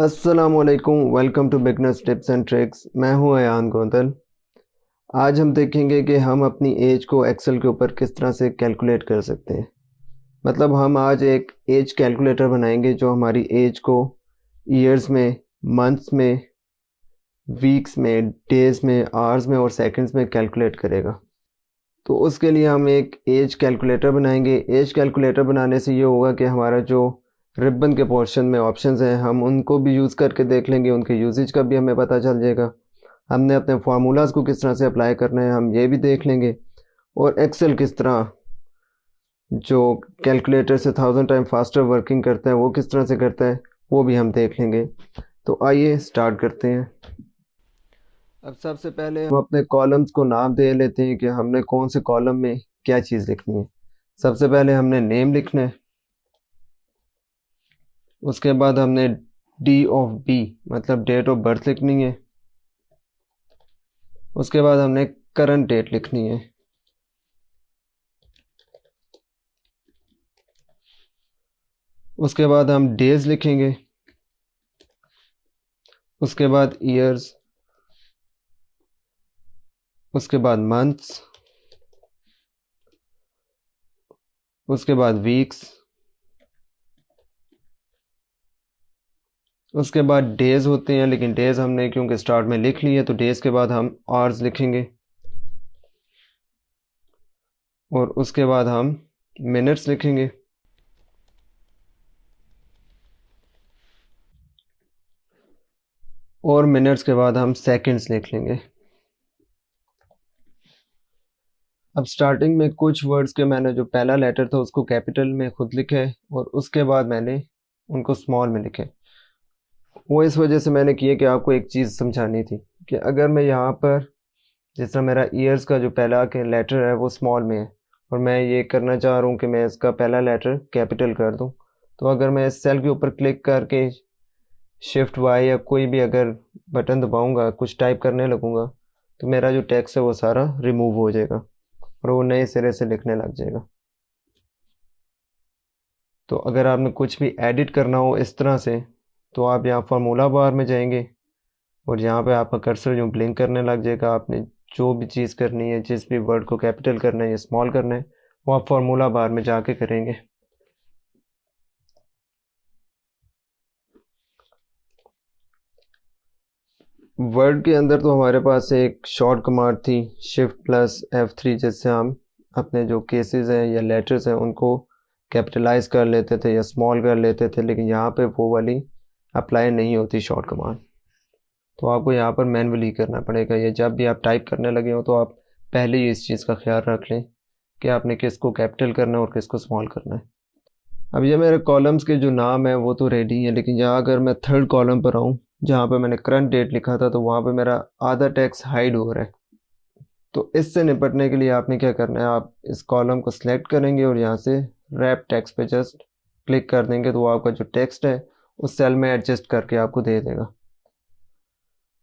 अस्सलामुअलैकुम, welcome to beginners tips and tricks. मैं हूं अयान गोंदल। आज हम देखेंगे कि हम अपनी एज को एक्सेल के ऊपर किस तरह से कैलकुलेट कर सकते हैं। मतलब हम आज एक एज कैलकुलेटर बनाएंगे जो हमारी एज को ईयर्स में, मंथ्स में, वीक्स में, डेज में, आवर्स में और सेकंड्स में कैलकुलेट करेगा। तो उसके लिए हम एक एज कैलकुलेटर बनाएंगे। एज कैलकुलेटर बनाने से ये होगा कि हमारा जो रिबन के पोर्शन में ऑप्शंस हैं हम उनको भी यूज़ करके देख लेंगे, उनके यूजेज का भी हमें पता चल जाएगा। हमने अपने फार्मूलाज को किस तरह से अप्लाई करना है हम ये भी देख लेंगे, और एक्सेल किस तरह जो कैलकुलेटर से 1000 टाइम फास्टर वर्किंग करता है वो किस तरह से करता है वो भी हम देख लेंगे। तो आइए स्टार्ट करते हैं। अब सबसे पहले हम अपने कॉलम्स को नाम दे लेते हैं कि हमने कौन से कॉलम में क्या चीज़ लिखनी है। सबसे पहले हमने नेम लिखना है, उसके बाद हमने डी ऑफ बी मतलब डेट ऑफ बर्थ लिखनी है, उसके बाद हमने करंट डेट लिखनी है, उसके बाद हम डेज लिखेंगे, उसके बाद ईयर्स, उसके बाद मंथ्स, उसके बाद वीक्स, उसके बाद डेज होते हैं लेकिन डेज हमने क्योंकि स्टार्ट में लिख लिए तो डेज के बाद हम आवर्स लिखेंगे, और उसके बाद हम मिनट्स लिखेंगे, और मिनट्स के बाद हम सेकंड्स लिख लेंगे। अब स्टार्टिंग में कुछ वर्ड्स के मैंने जो पहला लेटर था उसको कैपिटल में खुद लिखा है और उसके बाद मैंने उनको स्मॉल में लिखे। वो इस वजह से मैंने किया कि आपको एक चीज़ समझानी थी कि अगर मैं यहाँ पर जिस तरह मेरा ईयर्स का जो पहला के लेटर है वो स्मॉल में है और मैं ये करना चाह रहा हूँ कि मैं इसका पहला लेटर कैपिटल कर दूँ, तो अगर मैं इस सेल के ऊपर क्लिक करके शिफ्ट वाई या कोई भी अगर बटन दबाऊंगा, कुछ टाइप करने लगूंगा, तो मेरा जो टेक्स्ट है वो सारा रिमूव हो जाएगा और वो नए सिरे से लिखने लग जाएगा। तो अगर आपने कुछ भी एडिट करना हो इस तरह से तो आप यहाँ फार्मूला बार में जाएंगे और यहाँ पे आपका कर्सर जो ब्लिंक करने लग जाएगा। आपने जो भी चीज़ करनी है, जिस भी वर्ड को कैपिटल करना है या स्मॉल करना है, वो आप फार्मूला बार में जाके करेंगे। वर्ड के अंदर तो हमारे पास एक शॉर्ट कमांड थी शिफ्ट प्लस F3, जिससे हम अपने जो केसेस हैं या लेटर्स हैं उनको कैपिटलाइज कर लेते थे या स्मॉल कर लेते थे, लेकिन यहाँ पे वो वाली अप्लाई नहीं होती शॉर्ट कमांड। तो आपको यहाँ पर मैनुअली करना पड़ेगा, या जब भी आप टाइप करने लगे हो तो आप पहले ही इस चीज़ का ख्याल रख लें कि आपने किसको कैपिटल करना है और किसको स्मॉल करना है। अब ये मेरे कॉलम्स के जो नाम है वो तो रेडी है, लेकिन यहाँ अगर मैं थर्ड कॉलम पर आऊँ जहाँ पे मैंने करंट डेट लिखा था तो वहाँ पे मेरा आधा टेक्स्ट हाइड हो रहा है। तो इससे निपटने के लिए आपने क्या करना है, आप इस कॉलम को सिलेक्ट करेंगे और यहाँ से रैप टेक्स्ट पे जस्ट क्लिक कर देंगे तो वो आपका जो टेक्स्ट है उस सेल में एडजस्ट करके आपको दे देगा।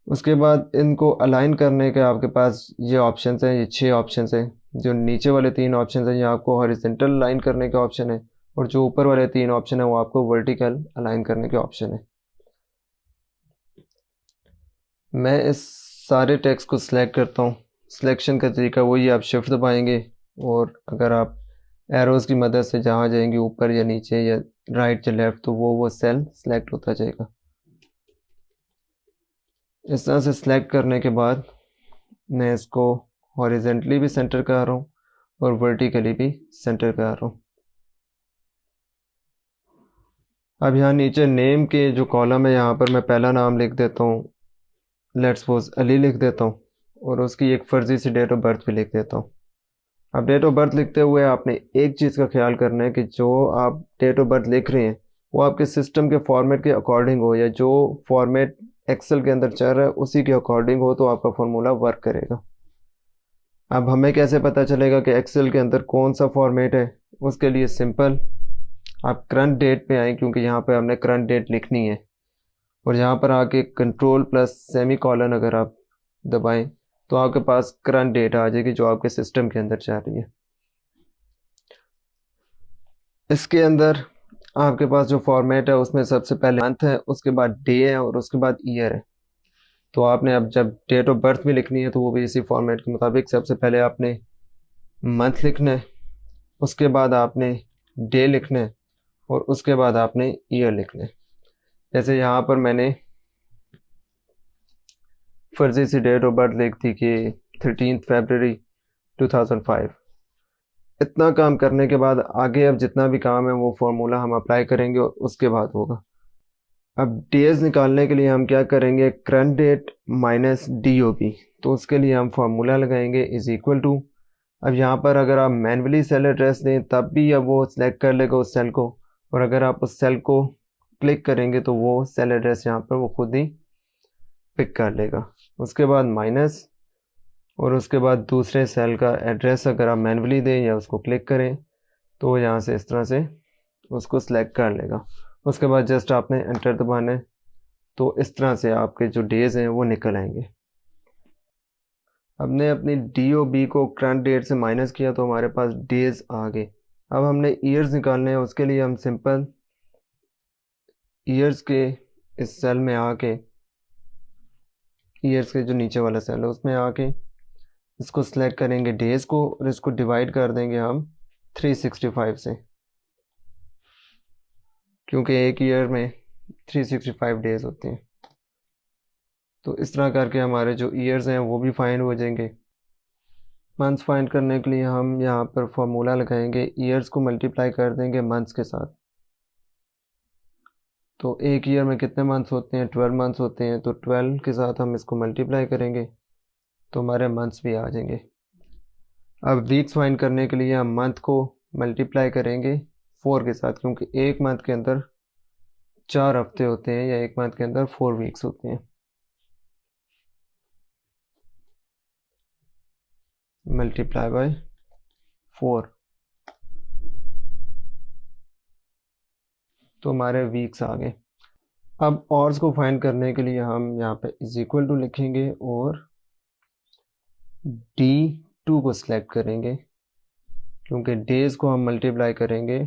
उसके बाद इनको अलाइन करने के आपके पास ये ऑप्शंस हैं, ये 6 ऑप्शंस हैं। जो नीचे वाले 3 ऑप्शंस हैं ये आपको हॉरिजॉन्टल अलाइन करने के ऑप्शन है, और जो ऊपर वाले 3 ऑप्शन है वो आपको वर्टिकल अलाइन करने के ऑप्शन है। मैं इस सारे टेक्स्ट को सिलेक्ट करता हूँ। सिलेक्शन का तरीका वही, आप शिफ्ट दबाएंगे और अगर आप एरोज़ की मदद से जहाँ जाएंगे ऊपर या नीचे या राइट या लेफ़्ट तो वो सेल सेलेक्ट होता जाएगा। इस तरह से सिलेक्ट करने के बाद मैं इसको हॉरिजेंटली भी सेंटर कर रहा हूँ और वर्टिकली भी सेंटर कर रहा हूँ। अब यहाँ नीचे नेम के जो कॉलम है यहाँ पर मैं पहला नाम लिख देता हूँ, लेट्स सपोज अली लिख देता हूँ, और उसकी एक फर्जी सी डेट ऑफ बर्थ भी लिख देता हूँ। अब डेट ऑफ बर्थ लिखते हुए आपने एक चीज़ का ख्याल करना है कि जो आप डेट ऑफ बर्थ लिख रहे हैं वो आपके सिस्टम के फॉर्मेट के अकॉर्डिंग हो, या जो फॉर्मेट एक्सेल के अंदर चल रहा है उसी के अकॉर्डिंग हो तो आपका फार्मूला वर्क करेगा। अब हमें कैसे पता चलेगा कि एक्सेल के अंदर कौन सा फॉर्मेट है? उसके लिए सिंपल, आप करंट डेट पे आए क्योंकि यहाँ पे हमने करंट डेट लिखनी है, और यहाँ पर आके कंट्रोल प्लस सेमी कॉलन अगर आप दबाएं तो आपके पास करंट डेट आ जाएगी जो आपके सिस्टम के अंदर चल रही है। इसके अंदर आपके पास जो फॉर्मेट है उसमें सबसे पहले मंथ है, उसके बाद डे है और उसके बाद ईयर है। तो आपने अब जब डेट ऑफ बर्थ भी लिखनी है तो वो भी इसी फॉर्मेट के मुताबिक सबसे पहले आपने मंथ लिखना है, उसके बाद आपने डे लिखना है और उसके बाद आपने ईयर लिखना है। जैसे यहाँ पर मैंने फर्जी सी डेट ऑफ बर्थ लिख दी कि 13 फरवरी 2005। इतना काम करने के बाद आगे अब जितना भी काम है वो फार्मूला हम अप्लाई करेंगे और उसके बाद होगा। अब डेज निकालने के लिए हम क्या करेंगे, करंट डेट माइनस DOB। तो उसके लिए हम फार्मूला लगाएंगे इज इक्वल टू, अब यहाँ पर अगर आप मैन्युअली सेल एड्रेस दें तब भी अब वो सिलेक्ट कर लेगा उस सेल को, और अगर आप उस सेल को क्लिक करेंगे तो वो सेल एड्रेस यहाँ पर वो खुद ही पिक कर लेगा। उसके बाद माइनस, और उसके बाद दूसरे सेल का एड्रेस अगर आप मैन्युअली दें या उसको क्लिक करें तो वो यहाँ से इस तरह से उसको सिलेक्ट कर लेगा। उसके बाद जस्ट आपने एंटर दबाना है, तो इस तरह से आपके जो डेज हैं वो निकल आएंगे। हमने अपनी DOB को करंट डेट से माइनस किया तो हमारे पास डेज आ गए। अब हमने ईयर्स निकालने हैं, उसके लिए हम सिंपल ईयर्स के इस सेल में आके, ईयर्स के जो नीचे वाला सेल है उसमें आके इसको सिलेक्ट करेंगे डेज को, और इसको डिवाइड कर देंगे हम 365 से, क्योंकि एक ईयर में 365 डेज होते हैं। तो इस तरह करके हमारे जो ईयर्स हैं वो भी फाइंड हो जाएंगे। मंथ्स फाइंड करने के लिए हम यहाँ पर फॉर्मूला लगाएंगे, ईयर्स को मल्टीप्लाई कर देंगे मंथ्स के साथ। तो एक ईयर में कितने मंथ्स होते हैं, 12 मंथ्स होते हैं, तो 12 के साथ हम इसको मल्टीप्लाई करेंगे तो हमारे मंथ्स भी आ जाएंगे। अब वीक्स फाइंड करने के लिए हम मंथ को मल्टीप्लाई करेंगे 4 के साथ, क्योंकि एक मंथ के अंदर 4 हफ्ते होते हैं या एक मंथ के अंदर 4 वीक्स होते हैं। मल्टीप्लाई बाय 4, तो हमारे वीक्स आ गए। अब ऑर्स को फाइंड करने के लिए हम यहाँ पे इज इक्वल टू लिखेंगे और D2 को सिलेक्ट करेंगे, क्योंकि डेज को हम मल्टीप्लाई करेंगे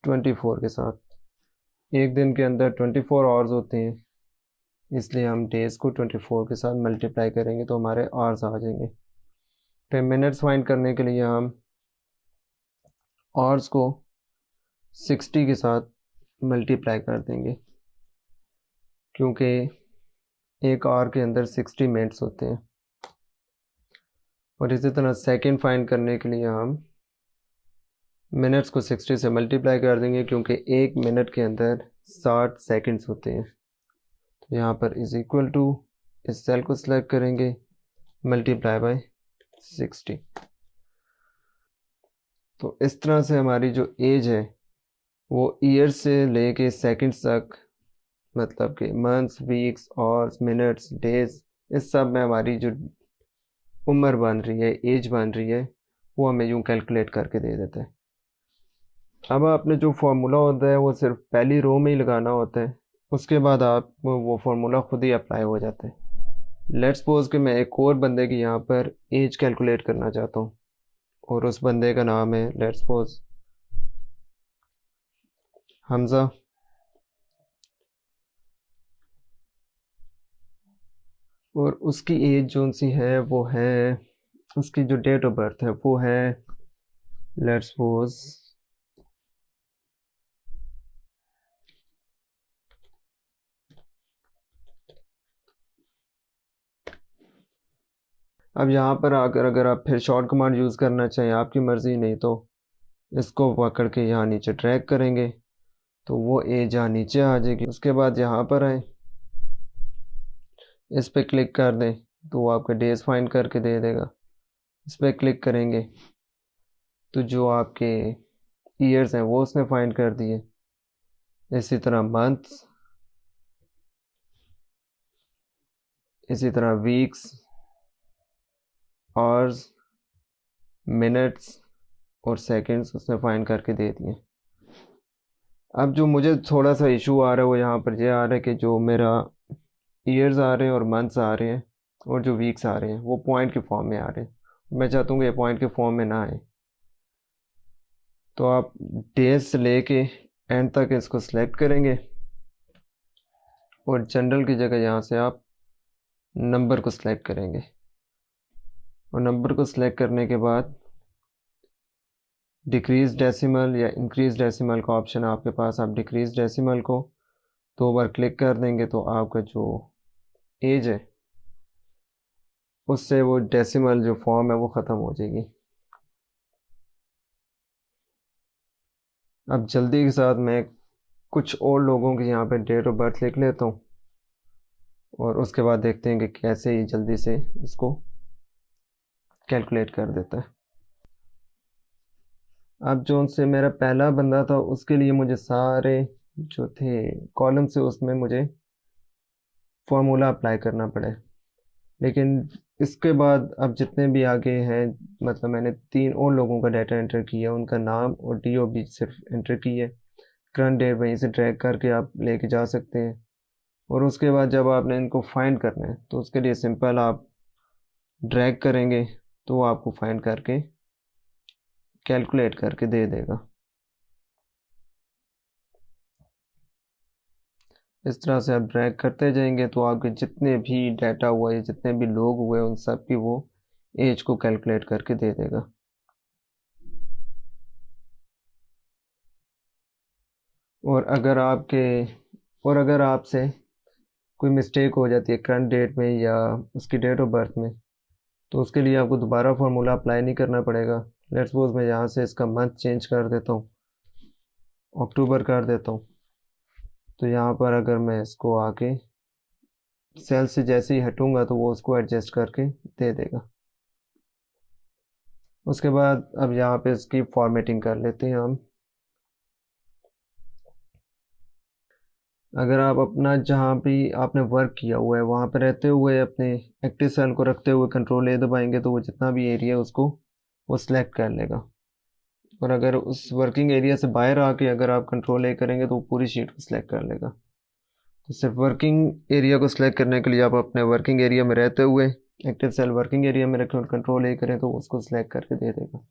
24 के साथ। एक दिन के अंदर 24 आवर्स होते हैं, इसलिए हम डेज को 24 के साथ मल्टीप्लाई करेंगे तो हमारे आवर्स आ जाएंगे। फिर मिनट्स फाइंड करने के लिए हम आवर्स को 60 के साथ मल्टीप्लाई कर देंगे, क्योंकि एक आवर के अंदर 60 मिनट्स होते हैं। और इसी तरह सेकंड फाइंड करने के लिए हम मिनट्स को 60 से मल्टीप्लाई कर देंगे, क्योंकि एक मिनट के अंदर 60 सेकंड्स होते हैं। तो यहाँ पर इज इक्वल टू, इस सेल को सिलेक्ट करेंगे, मल्टीप्लाई बाय 60। तो इस तरह से हमारी जो एज है वो ईयर से लेके सेकंड्स तक, मतलब कि months, weeks, hours, minutes, days, इस सब में हमारी जो उम्र बन रही है, एज बन रही है, वो हमें यूँ कैलकुलेट करके दे देता है। अब आपने जो फार्मूला होता है वो सिर्फ पहली रो में ही लगाना होता है, उसके बाद आप वो फार्मूला खुद ही अप्लाई हो जाता है। लेट्स सपोज कि मैं एक और बंदे की यहाँ पर एज कैलकुलेट करना चाहता हूँ, और उस बंदे का नाम है लेट्स सपोज हमज़ा। और उसकी एज जो सी है वो है, उसकी जो डेट ऑफ बर्थ है वो है लेट्स सपोज अब यहाँ पर आकर अगर आप फिर शॉर्ट कमांड यूज़ करना चाहें, आपकी मर्ज़ी, नहीं तो इसको पकड़ के यहाँ नीचे ड्रैग करेंगे तो वो एज यहाँ नीचे आ जाएगी। उसके बाद यहाँ पर आए, इस पर क्लिक कर दें तो वो आपके डेज फाइंड करके दे देगा। इस पर क्लिक करेंगे तो जो आपके ईयर्स हैं वो उसने फाइंड कर दिए। इसी तरह मंथ्स, इसी तरह वीक्स, आवर्स, मिनट्स और सेकंड्स उसने फाइंड करके दे दिए। अब जो मुझे थोड़ा सा इशू आ रहा है वो यहाँ पर ये आ रहा है कि जो मेरा ईयर्स आ रहे हैं और मंथ्स आ रहे हैं और जो वीक्स आ रहे हैं वो पॉइंट के फॉर्म में आ रहे हैं। मैं चाहता हूँ कि ये पॉइंट के फॉर्म में ना आए। तो आप डेज से लेके एंड तक इसको सिलेक्ट करेंगे और जनरल की जगह यहाँ से आप नंबर को सिलेक्ट करेंगे और नंबर को सिलेक्ट करने के बाद डिक्रीज डेसिमल या इंक्रीज डेसिमल का ऑप्शन है आपके पास। आप डिक्रीज डेसिमल को 2 बार क्लिक कर देंगे तो आपका जो एज है उससे वो डेसिमल जो फॉर्म है वो ख़त्म हो जाएगी। अब जल्दी के साथ मैं कुछ और लोगों के यहाँ पे डेट ऑफ बर्थ लिख लेता हूँ और उसके बाद देखते हैं कि कैसे ही जल्दी से इसको कैलकुलेट कर देता है। अब जो उनसे मेरा पहला बंदा था उसके लिए मुझे सारे जो थे कॉलम से उसमें मुझे फॉर्मूला अप्लाई करना पड़े, लेकिन इसके बाद अब जितने भी आगे हैं मतलब मैंने 3 और लोगों का डाटा एंटर किया, उनका नाम और DOB सिर्फ एंटर की है। करंट डेट वहीं से ड्रैग करके आप लेके जा सकते हैं और उसके बाद जब आपने इनको फाइंड करना है तो उसके लिए सिंपल आप ड्रैग करेंगे तो वो आपको फाइंड करके कैलकुलेट करके दे देगा। इस तरह से आप ड्रैग करते जाएंगे तो आपके जितने भी डाटा हुए जितने भी लोग हुए उन सब की वो एज को कैलकुलेट करके दे देगा। और अगर आपसे कोई मिस्टेक हो जाती है करंट डेट में या उसकी डेट ऑफ बर्थ में तो उसके लिए आपको दोबारा फार्मूला अप्लाई नहीं करना पड़ेगा। लेट्स सपोज मैं यहाँ से इसका मंथ चेंज कर देता हूँ, अक्टूबर कर देता हूँ, तो यहाँ पर अगर मैं इसको आके सेल से जैसे ही हटूंगा तो वो उसको एडजस्ट करके दे देगा। उसके बाद अब यहाँ पे इसकी फॉर्मेटिंग कर लेते हैं हम। अगर आप अपना जहाँ भी आपने वर्क किया हुआ है वहाँ पे रहते हुए अपने एक्टिव सेल को रखते हुए कंट्रोल A दबाएंगे तो वो जितना भी एरिया उसको वो सिलेक्ट कर लेगा। और अगर उस वर्किंग एरिया से बाहर आके अगर आप कंट्रोल A करेंगे तो वो पूरी शीट को सिलेक्ट कर लेगा। तो सिर्फ वर्किंग एरिया को सिलेक्ट करने के लिए आप अपने वर्किंग एरिया में रहते हुए एक्टिव सेल वर्किंग एरिया में रखें और कंट्रोल A करें तो उसको सिलेक्ट करके दे देगा।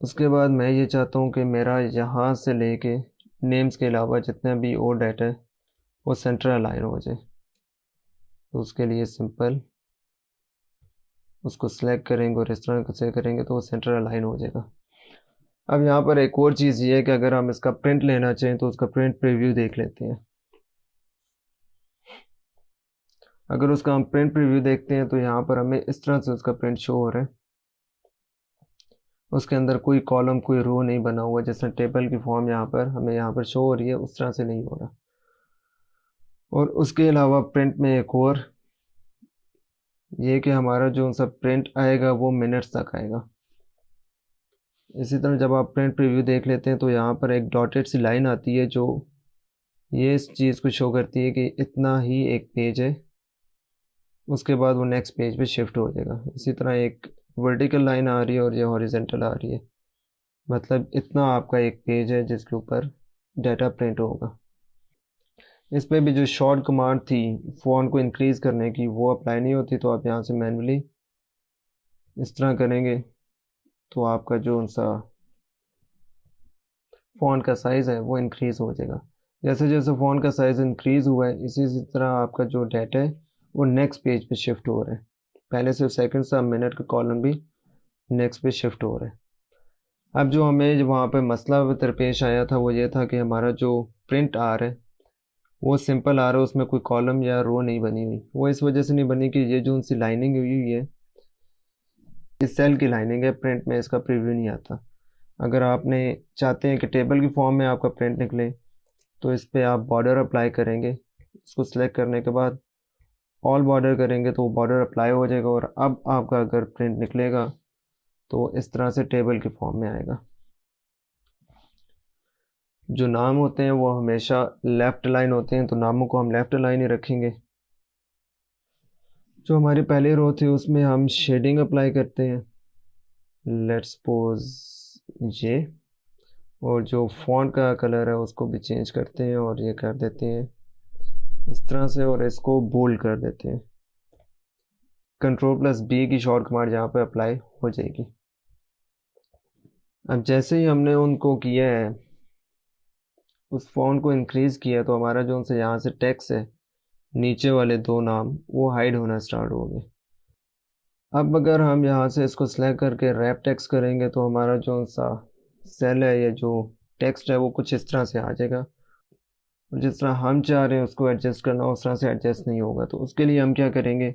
उसके बाद मैं ये चाहता हूँ कि मेरा यहाँ से लेके नेम्स के अलावा जितना भी और डाटा है वो सेंटर अलाइन हो जाए। तो उसके लिए सिंपल उसको सिलेक्ट करेंगे और इस तरह से करेंगे तो वो सेंटर अलाइन हो जाएगा। अब यहाँ पर एक और चीज़ ये है कि अगर हम इसका प्रिंट लेना चाहें तो उसका प्रिंट प्रीव्यू देख लेते हैं। अगर उसका हम प्रिंट प्रीव्यू देखते हैं तो यहाँ पर हमें इस तरह से उसका प्रिंट शो हो रहा है। उसके अंदर कोई कॉलम कोई रो नहीं बना हुआ, जैसे टेबल की फॉर्म यहाँ पर हमें यहाँ पर शो हो रही है उस तरह से नहीं हो रहा। और उसके अलावा प्रिंट में एक और ये कि हमारा जो सा प्रिंट आएगा वो मिनट्स तक आएगा। इसी तरह जब आप प्रिंट प्रीव्यू देख लेते हैं तो यहाँ पर एक डॉटेड सी लाइन आती है जो ये इस चीज़ को शो करती है कि इतना ही एक पेज है, उसके बाद वो नेक्स्ट पेज पे शिफ्ट हो जाएगा। इसी तरह एक वर्टिकल लाइन आ रही है और ये हॉरिजेंटल आ रही है, मतलब इतना आपका एक पेज है जिसके ऊपर डाटा प्रिंट होगा। इस पे भी जो शॉर्ट कमांड थी फ़ॉन्ट को इंक्रीज़ करने की वो अप्लाई नहीं होती, तो आप यहाँ से मैनुअली इस तरह करेंगे तो आपका जो सा फ़ॉन्ट का साइज़ है वो इंक्रीज़ हो जाएगा। जैसे जैसे फ़ॉन्ट का साइज़ इंक्रीज़ हुआ है इसी तरह आपका जो डाटा है वो नेक्स्ट पेज पे शिफ्ट हो रहा है। पहले सिर्फ सेकंड सा मिनट का कॉलम भी नेक्स्ट पे शिफ्ट हो रहा है। अब जो हमें वहाँ पे मसला दरपेश आया था वो ये था कि हमारा जो प्रिंट आ रहा है वो सिंपल आ रहा है, उसमें कोई कॉलम या रो नहीं बनी हुई। वो इस वजह से नहीं बनी कि ये जो उनसी लाइनिंग हुई है इस सेल की लाइनिंग है, प्रिंट में इसका प्रीव्यू नहीं आता। अगर आपने चाहते हैं कि टेबल की फॉर्म में आपका प्रिंट निकले तो इस पर आप बॉर्डर अप्लाई करेंगे। इसको सिलेक्ट करने के बाद ऑल बॉर्डर करेंगे तो वो बॉर्डर अप्लाई हो जाएगा और अब आपका अगर प्रिंट निकलेगा तो इस तरह से टेबल की फॉर्म में आएगा। जो नाम होते हैं वो हमेशा लेफ़्ट लाइन होते हैं तो नामों को हम लेफ़्ट लाइन ही रखेंगे। जो हमारी पहली रो थी उसमें हम शेडिंग अप्लाई करते हैं, लेट्स सपोज ये, और जो फॉन्ट का कलर है उसको भी चेंज करते हैं और ये कर देते हैं इस तरह से और इसको बोल्ड कर देते हैं। कंट्रोल प्लस B की शॉर्ट कमांड यहाँ पे अप्लाई हो जाएगी। अब जैसे ही हमने उनको किया है, उस फ़ॉन्ट को इंक्रीज़ किया, तो हमारा जो उनसे यहाँ से टेक्स्ट है, नीचे वाले दो नाम वो हाइड होना स्टार्ट हो गए। अब अगर हम यहाँ से इसको सिलेक्ट करके रैप टेक्स्ट करेंगे तो हमारा जो सा सेल है या जो टेक्स्ट है वो कुछ इस तरह से आ जाएगा, और जिस तरह हम चाह रहे हैं उसको एडजस्ट करना उस तरह से एडजस्ट नहीं होगा। तो उसके लिए हम क्या करेंगे,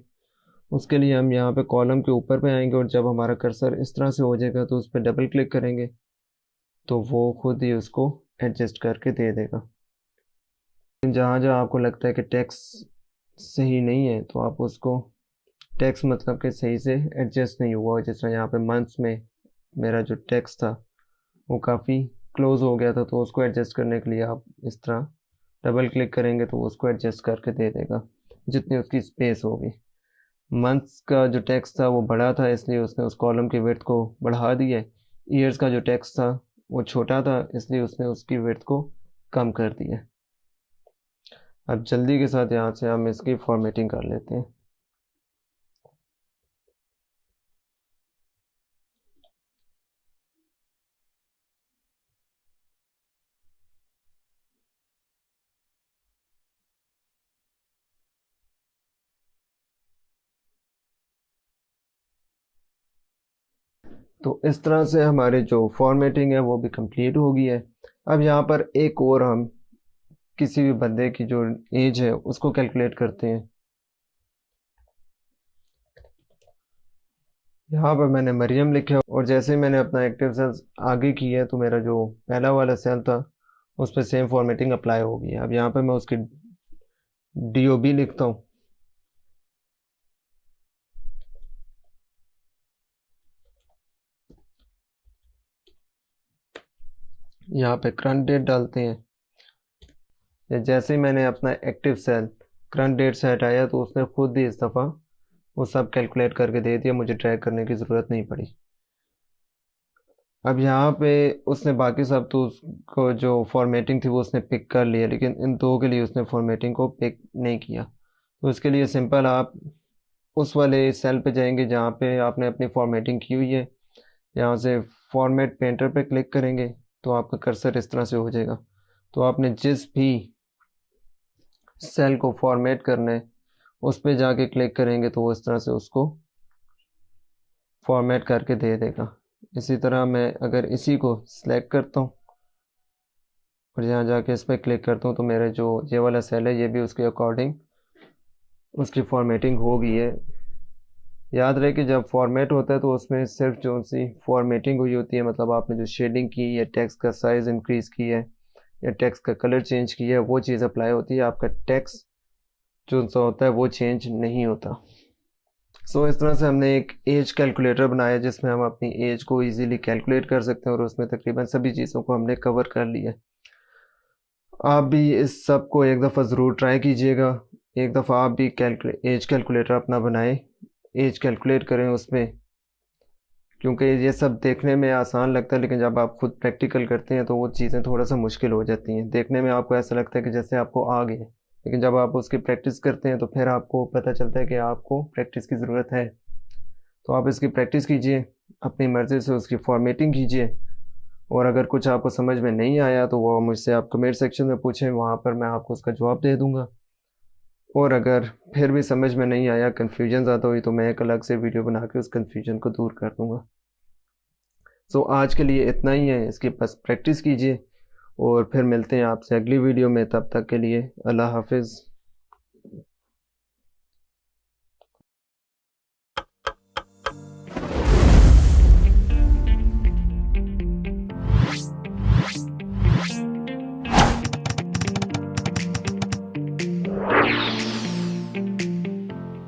उसके लिए हम यहाँ पे कॉलम के ऊपर पे आएंगे और जब हमारा कर्सर इस तरह से हो जाएगा तो उस पर डबल क्लिक करेंगे तो वो खुद ही उसको एडजस्ट करके दे देगा। जहाँ जहाँ आपको लगता है कि टेक्स्ट सही नहीं है तो आप उसको, टेक्स्ट मतलब कि सही से एडजस्ट नहीं हुआ, जिस तरह यहाँ पे मंथ्स में मेरा जो टेक्स्ट था वो काफ़ी क्लोज हो गया था, तो उसको एडजस्ट करने के लिए आप इस तरह डबल क्लिक करेंगे तो वो उसको एडजस्ट करके दे देगा जितनी उसकी स्पेस होगी। मंथ्स का जो टेक्स्ट था वो बड़ा था, इसलिए उसने उस कॉलम की विड्थ को बढ़ा दिया। ईयर्स का जो टेक्स्ट था वो छोटा था, इसलिए उसने उसकी विड्थ को कम कर दिया। अब जल्दी के साथ यहाँ से हम इसकी फॉर्मेटिंग कर लेते हैं। तो इस तरह से हमारी जो फॉर्मेटिंग है वो भी कंप्लीट हो गई है। अब यहाँ पर एक और हम किसी भी बंदे की जो एज है उसको कैलकुलेट करते हैं। यहाँ पर मैंने मरियम लिखा और जैसे ही मैंने अपना एक्टिव सेल्स आगे किया है तो मेरा जो पहला वाला सेल था उस पर सेम फॉर्मेटिंग अप्लाई हो गई है। अब यहाँ पर मैं उसकी DOB लिखता हूँ। यहाँ पे करंट डेट डालते हैं। जैसे ही मैंने अपना एक्टिव सेल करंट डेट से हटाया तो उसने खुद ही इस दफ़ा वो सब कैलकुलेट करके दे दिया, मुझे ट्रैक करने की ज़रूरत नहीं पड़ी। अब यहाँ पे उसने बाकी सब तो उसको जो फॉर्मेटिंग थी वो उसने पिक कर लिया, लेकिन इन दो के लिए उसने फॉर्मेटिंग को पिक नहीं किया। तो इसके लिए सिंपल आप उस वाले सेल पे जाएंगे जहाँ पे आपने अपनी फॉर्मेटिंग की हुई है, यहाँ से फॉर्मेट पेंटर पे क्लिक करेंगे तो आपका कर्सर इस तरह से हो जाएगा। तो आपने जिस भी सेल को फॉर्मेट करना है उस पे जाके क्लिक करेंगे तो वो इस तरह से उसको फॉर्मेट करके दे देगा। इसी तरह मैं अगर इसी को सिलेक्ट करता हूँ और यहाँ जाके इस पर क्लिक करता हूँ तो मेरा जो ये वाला सेल है ये भी उसके अकॉर्डिंग उसकी फॉर्मेटिंग हो गई है। याद रहे कि जब फॉर्मेट होता है तो उसमें सिर्फ जो सी फॉर्मेटिंग हुई होती है, मतलब आपने जो शेडिंग की या टेक्स्ट का साइज़ इंक्रीज़ किया है या टेक्स्ट का कलर चेंज किया है वो चीज़ अप्लाई होती है। आपका टेक्स्ट जो सा होता है वो चेंज नहीं होता। सो इस तरह से हमने एक एज कैलकुलेटर बनाया जिसमें हम अपनी एज को इजीली कैलकुलेट कर सकते हैं और उसमें तकरीबन सभी चीज़ों को हमने कवर कर लिया। आप भी इस सब को एक दफ़ा ज़रूर ट्राई कीजिएगा। एक दफ़ा आप भी एज कैलकुलेटर अपना बनाएं, एज कैलकुलेट करें उसमें, क्योंकि ये सब देखने में आसान लगता है लेकिन जब आप खुद प्रैक्टिकल करते हैं तो वो चीज़ें थोड़ा सा मुश्किल हो जाती हैं। देखने में आपको ऐसा लगता है कि जैसे आपको आ गए, लेकिन जब आप उसकी प्रैक्टिस करते हैं तो फिर आपको पता चलता है कि आपको प्रैक्टिस की ज़रूरत है। तो आप इसकी प्रैक्टिस कीजिए, अपनी मर्ज़ी से उसकी फॉर्मेटिंग कीजिए, और अगर कुछ आपको समझ में नहीं आया तो वो मुझसे आप कमेंट सेक्शन में पूछें, वहाँ पर मैं आपको उसका जवाब दे दूँगा। और अगर फिर भी समझ में नहीं आया, कन्फ्यूजन ज़्यादा हुई, तो मैं एक अलग से वीडियो बना के उस कन्फ्यूजन को दूर कर दूँगा। सो आज के लिए इतना ही है, इसकी बस प्रैक्टिस कीजिए और फिर मिलते हैं आपसे अगली वीडियो में। तब तक के लिए अल्लाह हाफिज़।